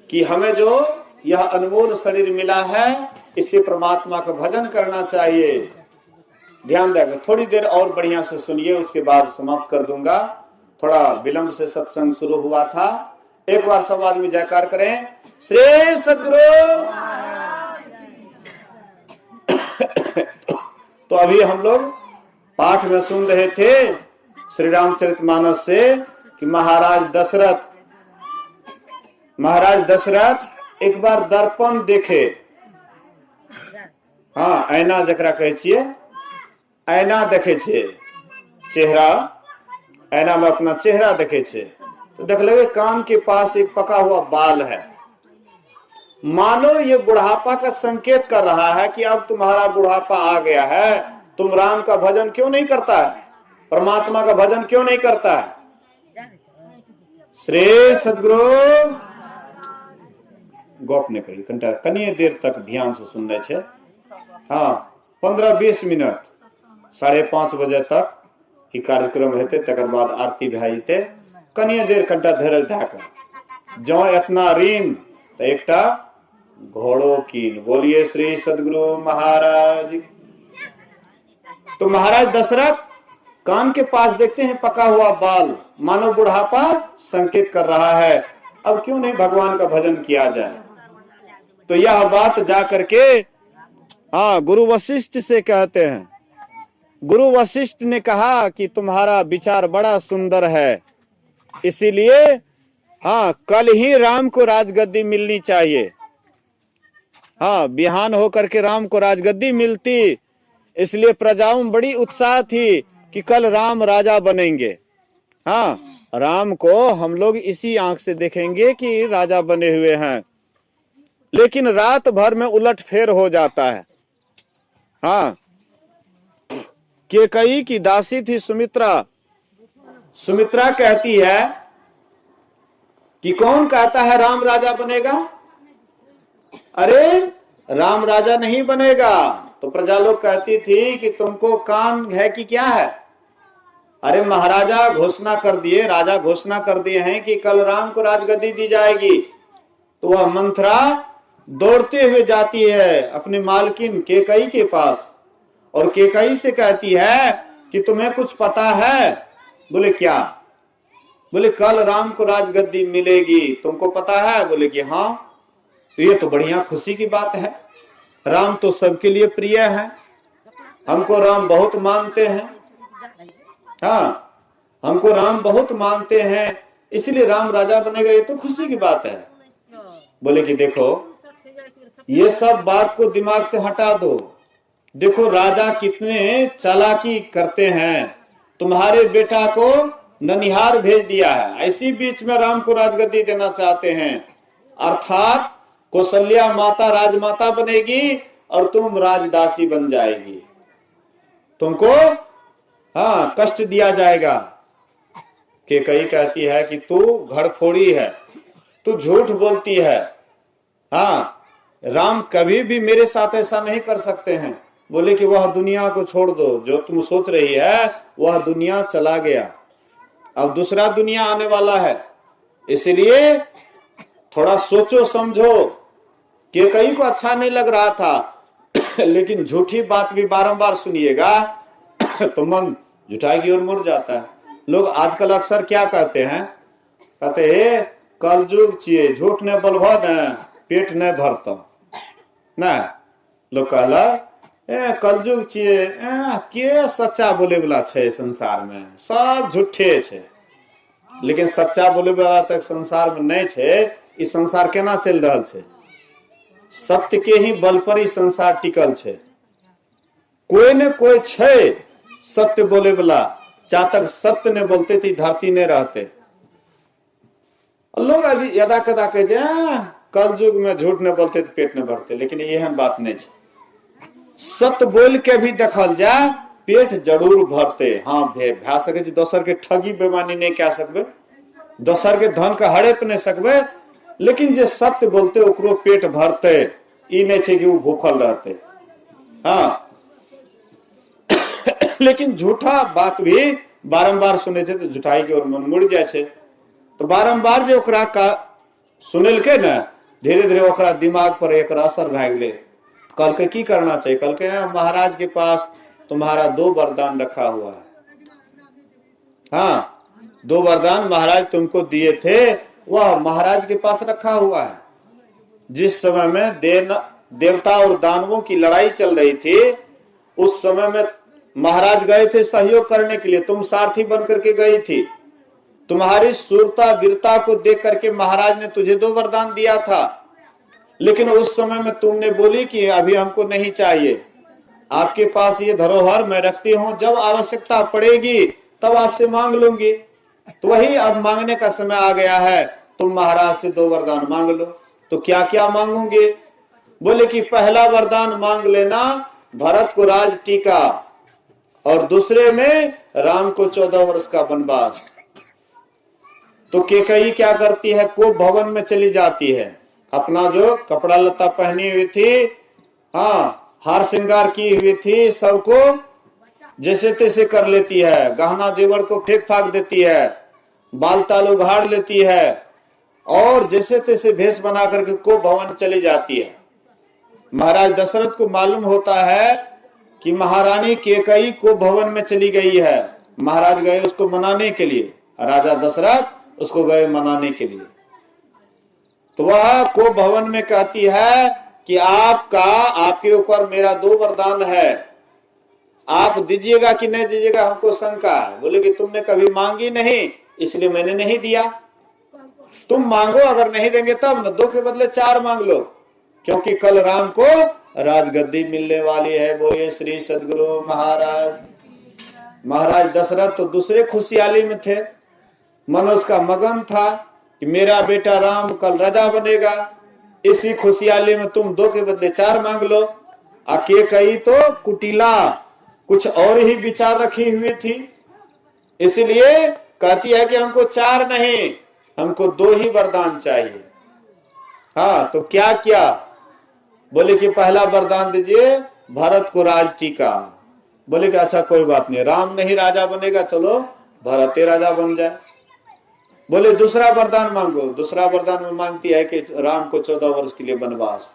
कि हमें जो यह अनमोल शरीर मिला है इससे परमात्मा का भजन करना चाहिए। ध्यान देगा, थोड़ी देर और बढ़िया से सुनिए, उसके बाद समाप्त कर दूंगा। थोड़ा विलंब से सत्संग शुरू हुआ था। एक बार सब आदमी जयकार करें, श्री सद्गुरु। तो अभी हम लोग पाठ में सुन रहे थे श्री रामचरितमानस से कि महाराज दशरथ एक बार दर्पण देखे। हाँ, ऐना जकरा कहे छिए, ऐना देखे छे, चेहरा, ऐना में अपना चेहरा देखे छे तो देख लगे कान के पास एक पका हुआ बाल है। मानो ये बुढ़ापा का संकेत कर रहा है कि अब तुम्हारा बुढ़ापा आ गया है, तुम राम का भजन क्यों नहीं करता है, परमात्मा का भजन क्यों नहीं करता है। श्री सद्गुरु गप नहीं करी, घंटा कनिए देर तक ध्यान से सुनने छे। हाँ, 15-20 मिनट 5:30 बजे तक ही कार्यक्रम हेते, तकर बाद आरती भए जेते। कनिए देर कंटा धैर्य धाकर जो इतना ऋण तो एकटा घोड़ो कीन। बोलिए श्री सद्गुरु महाराज। तो महाराज दशरथ कान के पास देखते हैं पका हुआ बाल, मानो बुढ़ापा संकेत कर रहा है, अब क्यों नहीं भगवान का भजन किया जाए। तो यह बात जा करके हाँ गुरु वशिष्ठ से कहते हैं। गुरु वशिष्ठ ने कहा कि तुम्हारा विचार बड़ा सुंदर है, इसीलिए हाँ कल ही राम को राजगद्दी मिलनी चाहिए। हाँ, बिहान होकर के राम को राजगद्दी मिलती, इसलिए प्रजाओं में बड़ी उत्साह थी कि कल राम राजा बनेंगे। हाँ, राम को हम लोग इसी आंख से देखेंगे कि राजा बने हुए हैं। लेकिन रात भर में उलट फेर हो जाता है। हाँ, केकई की दासी थी सुमित्रा। सुमित्रा कहती है कि कौन कहता है राम राजा बनेगा। अरे राम राजा नहीं बनेगा। तो प्रजा लोग कहती थी कि तुमको कान है कि क्या है। अरे महाराजा घोषणा कर दिए, राजा घोषणा कर दिए हैं कि कल राम को राजगद्दी दी जाएगी। तो वह मंथरा दौड़ते हुए जाती है अपनी मालकिन केकई के पास और केकई से कहती है कि तुम्हें कुछ पता है। बोले क्या। बोले कल राम को राजगद्दी मिलेगी, तुमको पता है। बोले कि हाँ। तो ये तो बढ़िया खुशी की बात है, राम तो सबके लिए प्रिय है, हमको राम बहुत मानते हैं। हाँ, हमको राम बहुत मानते हैं, इसलिए राम राजा बनेगा, ये तो खुशी की बात है। बोले कि देखो ये सब बात को दिमाग से हटा दो। देखो राजा कितने चालाकी करते हैं, तुम्हारे बेटा को ननिहार भेज दिया है, ऐसी बीच में राम को राजगद्दी देना चाहते हैं। अर्थात कौशल्या माता राजमाता बनेगी और तुम राजदासी बन जाएगी, तुमको हाँ कष्ट दिया जाएगा। केकई कहती है कि तू घड़फोड़ी है, तू झूठ बोलती है। हाँ, राम कभी भी मेरे साथ ऐसा नहीं कर सकते हैं। बोले कि वह दुनिया को छोड़ दो, जो तुम सोच रही है वह दुनिया चला गया, अब दूसरा दुनिया आने वाला है, इसलिए थोड़ा सोचो समझो। केकई को अच्छा नहीं लग रहा था लेकिन झूठी बात भी बारंबार सुनिएगा तो मन झूठाई की ओर मुड़ जाता है। लोग आजकल अक्सर क्या कहते हैं, कहते हैं कलयुग चाहिए, झूठ ने बोलबो न पेट नहीं भरता ना। लोग कहला कलयुग चाहिए, के सच्चा बोले वाला छे संसार में, सब झूठे छे। लेकिन सच्चा बोले वाला तक संसार में नहीं छे। इस संसार केना चल रहा छे, सत्य के ही बल पर ही संसार टिकल छे। कोई न कोई छे सत्य बोले वाला, जहाँ तक सत्य ने बोलते थी धरती नहीं रहते। लोग यदा कदा कहे कल युग में झूठ ने बोलते तो पेट न भरते, लेकिन यह बात नहीं है। सत्य बोल के भी देखल जाए पेट जरूर भरते। हाँ भा सके दोसर के ठगी बेमानी नहीं कह सकबे, दोसर के धन का हड़प नहीं सकबे, लेकिन जे सत्य बोलते ओकरो पेट भरते, ई नहीं छे कि वो भूखल रहते। हाँ लेकिन झूठा बात भी बारंबार सुने छे तो झूठाई की ओर मन मुड़ जाए छे। तो बारंबार जो ओकरा का सुनेल के ना धीरे धीरे ओकरा दिमाग पर एक असर भए गेले। कल के की करना चाहिए? कल के महाराज के पास तुम्हारा 2 वरदान रखा हुआ है। हाँ, 2 वरदान महाराज तुमको दिए थे, वह महाराज के पास रखा हुआ है। जिस समय में देवता और दानवों की लड़ाई चल रही थी, उस समय में महाराज गए थे सहयोग करने के लिए, तुम सारथी बन करके गई थी। तुम्हारी शूरता वीरता को देख करके महाराज ने तुझे 2 वरदान दिया था, लेकिन उस समय में तुमने बोली कि अभी हमको नहीं चाहिए, आपके पास ये धरोहर मैं रखती हूं, जब आवश्यकता पड़ेगी तब आपसे मांग लूंगी। तो वही अब मांगने का समय आ गया है, तुम महाराज से 2 वरदान मांग लो। तो क्या क्या मांगोगे? बोले कि पहला वरदान मांग लेना भरत को राज टीका, और दूसरे में राम को 14 वर्ष का वनवास। तो केकई क्या करती है? को भवन में चली जाती है, अपना जो कपड़ा लता पहनी हुई थी, हाँ, हार श्रृंगार की हुई थी, सबको जैसे तैसे कर लेती है, गहना जेवर को फेंक फाक देती है, बाल ताल उघाड़ लेती है, और जैसे तैसे भेष बना करके को भवन चली जाती है। महाराज दशरथ को मालूम होता है कि महारानी केकई को भवन में चली गई है। महाराज गए उसको मनाने के लिए, राजा दशरथ उसको गए मनाने के लिए। तो वह को भवन में कहती है कि आपके ऊपर मेरा 2 वरदान है, आप दीजिएगा कि नहीं दीजिएगा, हमको शंका है। बोले कि तुमने कभी मांगी नहीं, इसलिए मैंने नहीं दिया। तुम मांगो, अगर नहीं देंगे तब न, 2 के बदले 4 मांग लो, क्योंकि कल राम को राजगद्दी मिलने वाली है। बोलिए श्री सदगुरु महाराज। महाराज दशरथ तो दूसरे खुशहाली में थे, मन उसका मगन था कि मेरा बेटा राम कल राजा बनेगा। इसी खुशहाली में तुम 2 के बदले 4 मांग लो। केकई तो कुटिला, कुछ और ही विचार रखी हुई थी, इसलिए कहती है कि हमको 4 नहीं, हमको 2 ही वरदान चाहिए। हाँ, तो क्या क्या? बोले कि पहला वरदान दीजिए भरत को राज टीका। बोले कि अच्छा कोई बात नहीं, राम नहीं राजा बनेगा, चलो भरत ही राजा बन जाए। बोले दूसरा वरदान मांगो। दूसरा वरदान में मांगती है कि राम को 14 वर्ष के लिए वनवास।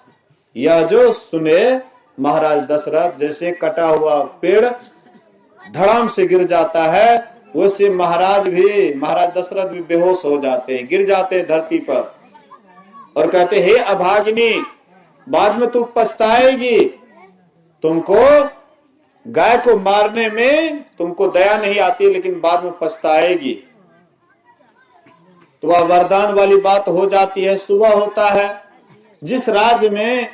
यह जो सुने महाराज दशरथ, जैसे कटा हुआ पेड़ धड़ाम से गिर जाता है, वैसे महाराज दशरथ भी बेहोश हो जाते हैं, गिर जाते हैं धरती पर, और कहते हे अभागिनी, बाद में तू पछताएगी, तुमको गाय को मारने में तुमको दया नहीं आती, लेकिन बाद में पछताएगी। तो वह वरदान वाली बात हो जाती है। सुबह होता है, जिस राज्य में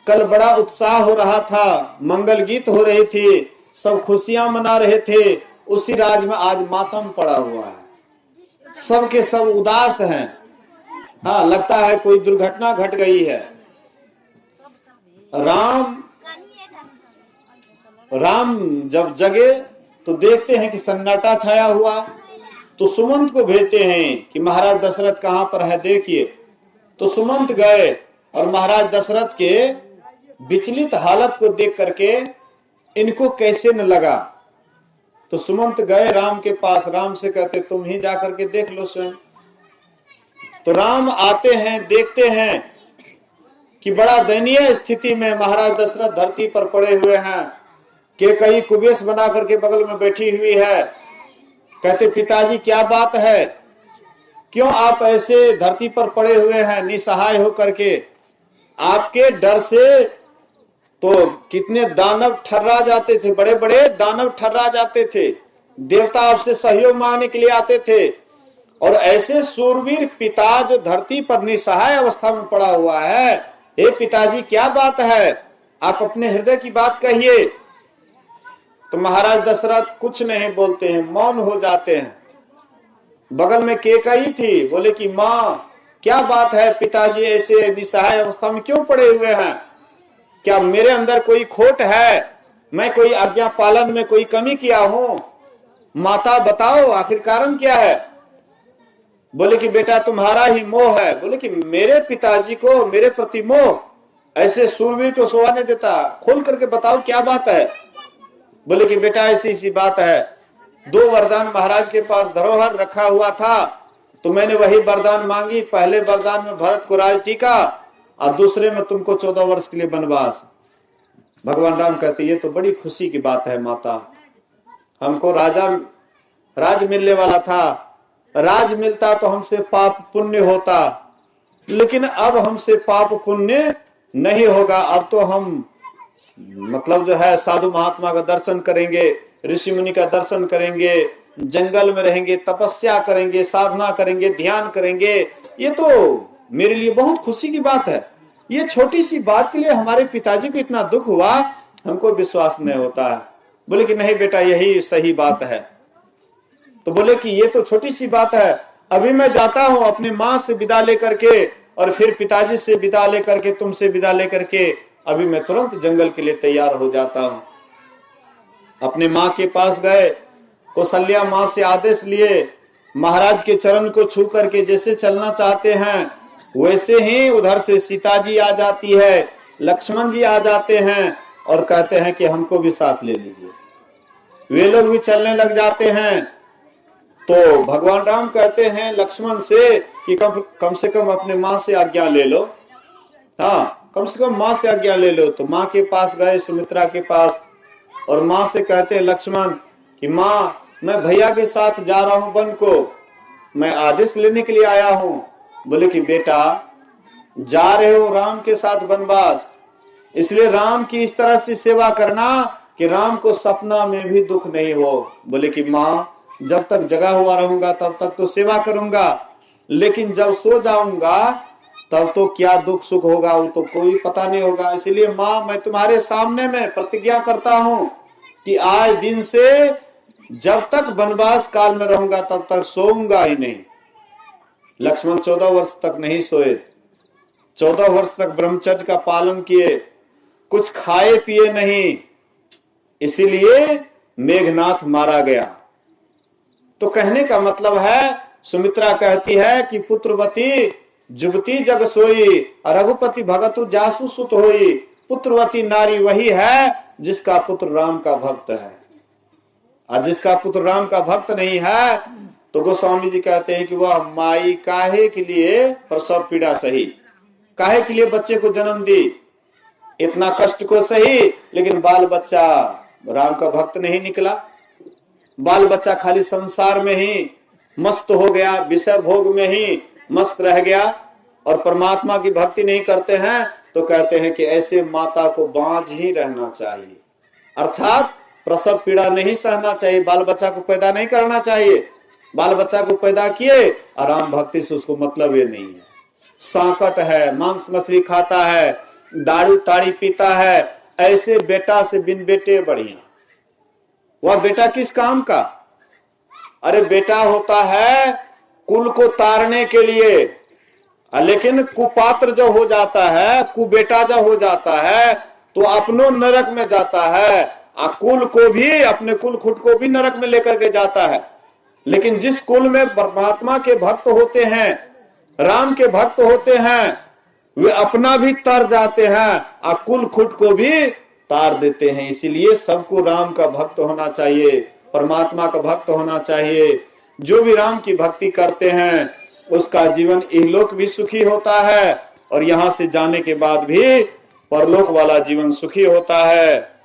कल बड़ा उत्साह हो रहा था, मंगल गीत हो रही थी, सब खुशियां मना रहे थे, उसी राज्य में आज मातम पड़ा हुआ है, सबके सब उदास हैं। हाँ, लगता है कोई दुर्घटना घट गई है। राम जब जगे तो देखते हैं कि सन्नाटा छाया हुआ, तो सुमंत को भेजते हैं कि महाराज दशरथ कहां पर है, देखिए। तो सुमंत गए, और महाराज दशरथ के विचलित हालत को देख करके इनको कैसे न लगा, तो सुमंत गए राम के पास, राम से कहते तुम ही जाकर के देख लो स्वयं। तो राम आते हैं, देखते हैं कि बड़ा दयनीय स्थिति में महाराज दशरथ धरती पर पड़े हुए हैं। केकई कुबेश बना करके बगल में बैठी हुई है। कहते पिताजी क्या बात है, क्यों आप ऐसे धरती पर पड़े हुए हैं निसहाय होकर के? आपके डर से तो कितने दानव ठर्रा जाते थे, बड़े बड़े दानव ठर्रा जाते थे, देवता आपसे सहयोग मांगने के लिए आते थे, और ऐसे सूरवीर पिता जो धरती पर निसहाय अवस्था में पड़ा हुआ है, हे पिताजी क्या बात है, आप अपने हृदय की बात कहिए। तो महाराज दशरथ कुछ नहीं बोलते हैं, मौन हो जाते हैं। बगल में केकई थी, बोले कि माँ क्या बात है, पिताजी ऐसे निसहाय अवस्था में क्यों पड़े हुए हैं? क्या मेरे अंदर कोई खोट है? मैं कोई आज्ञा पालन में कोई कमी किया हूं? माता बताओ आखिर कारण क्या है? बोले कि बेटा तुम्हारा ही मोह है। बोले कि मेरे पिताजी को मेरे प्रति मोह, ऐसे सूरवीर को शोभा नहीं देता, खोल करके बताओ क्या बात है। बोले कि बेटा ऐसी सी बात है, 2 वरदान महाराज के पास धरोहर रखा हुआ था, तो मैंने वही वरदान मांगी। पहले वरदान में भरत को राज टीका, और दूसरे में तुमको 14 वर्ष के लिए वनवास। भगवान राम कहते ये तो बड़ी खुशी की बात है माता, हमको राज मिलने वाला था, राज मिलता तो हमसे पाप पुण्य होता, लेकिन अब हमसे पाप पुण्य नहीं होगा। अब तो हम मतलब जो है साधु महात्मा का दर्शन करेंगे, ऋषि मुनि का दर्शन करेंगे, जंगल में रहेंगे, तपस्या करेंगे, साधना करेंगे, ध्यान करेंगे। ये तो मेरे लिए बहुत खुशी की बात है। ये छोटी सी बात के लिए हमारे पिताजी को इतना दुख हुआ, हमको विश्वास नहीं होता है। बोले कि नहीं बेटा यही सही बात है। तो बोले कि ये तो छोटी सी बात है, अभी मैं जाता हूं अपनी माँ से विदा लेकर के और फिर पिताजी से विदा लेकर के, तुमसे विदा लेकर के अभी मैं तुरंत जंगल के लिए तैयार हो जाता हूं। अपने माँ के पास गए, कौशल्या माँ से आदेश लिए, महाराज के चरण को छू करके जैसे चलना चाहते हैं वैसे ही उधर से सीता जी आ जाती है, लक्ष्मण जी आ जाते हैं और कहते हैं कि हमको भी साथ ले लीजिए। वे लोग भी चलने लग जाते हैं। तो भगवान राम कहते हैं लक्ष्मण से कि कम से कम अपने माँ से आज्ञा ले लो। हाँ, कम से कम माँ से आज्ञा ले लो। तो माँ के पास गए, सुमित्रा के पास, और माँ से कहते हैं लक्ष्मण कि माँ मैं भैया के साथ जा रहा हूं वन को, मैं आदेश लेने के लिए आया हूं। बोले कि बेटा जा रहे हो राम के साथ वनवास, इसलिए राम की इस तरह से सेवा करना कि राम को सपना में भी दुख नहीं हो। बोले कि माँ जब तक जगा हुआ रहूंगा तब तक तो सेवा करूंगा, लेकिन जब सो जाऊंगा तब तो क्या दुख सुख होगा वो तो कोई पता नहीं होगा। इसलिए माँ मैं तुम्हारे सामने में प्रतिज्ञा करता हूं कि आज दिन से जब तक वनवास काल में रहूंगा तब तक सोऊंगा ही नहीं। लक्ष्मण 14 वर्ष तक नहीं सोए, 14 वर्ष तक ब्रह्मचर्य का पालन किए, कुछ खाए पिए नहीं, इसीलिए मेघनाथ मारा गया। तो कहने का मतलब है, सुमित्रा कहती है कि पुत्रवती जुबती जग सोई, रघुपति भगतु जासु सुत होई। पुत्रवती नारी वही है जिसका पुत्र राम का भक्त है, और जिसका पुत्र राम का भक्त नहीं है तो गोस्वामी जी कहते हैं कि वह माई काहे के लिए प्रसव पीड़ा सही, काहे के लिए बच्चे को जन्म दी, इतना कष्ट को सही, लेकिन बाल बच्चा राम का भक्त नहीं निकला। बाल बच्चा खाली संसार में ही मस्त हो गया, विषय भोग में ही मस्त रह गया और परमात्मा की भक्ति नहीं करते हैं। तो कहते हैं कि ऐसे माता को बांझ ही रहना चाहिए, अर्थात प्रसव पीड़ा नहीं सहना चाहिए, बाल बच्चा को पैदा नहीं करना चाहिए। बाल बच्चा को पैदा किए, आराम भक्ति से उसको मतलब ये नहीं है। सांकट है, मांस मछली खाता है, दारू ताड़ी पीता है, ऐसे बेटा से बिन बेटे बढ़िया। वह बेटा किस काम का? अरे बेटा होता है कुल को तारने के लिए, लेकिन कुपात्र जब हो जाता है, कुबेटा जब हो जाता है तो अपनो नरक में जाता है, कुल को भी, अपने कुल खुद को भी नरक में लेकर के जाता है। लेकिन जिस कुल में परमात्मा के भक्त होते हैं, राम के भक्त होते हैं, वे अपना भी तर जाते हैं और कुल खुद को भी तार देते हैं। इसीलिए सबको राम का भक्त होना चाहिए, परमात्मा का भक्त होना चाहिए। जो भी राम की भक्ति करते हैं उसका जीवन इहलोक भी सुखी होता है और यहाँ से जाने के बाद भी परलोक वाला जीवन सुखी होता है।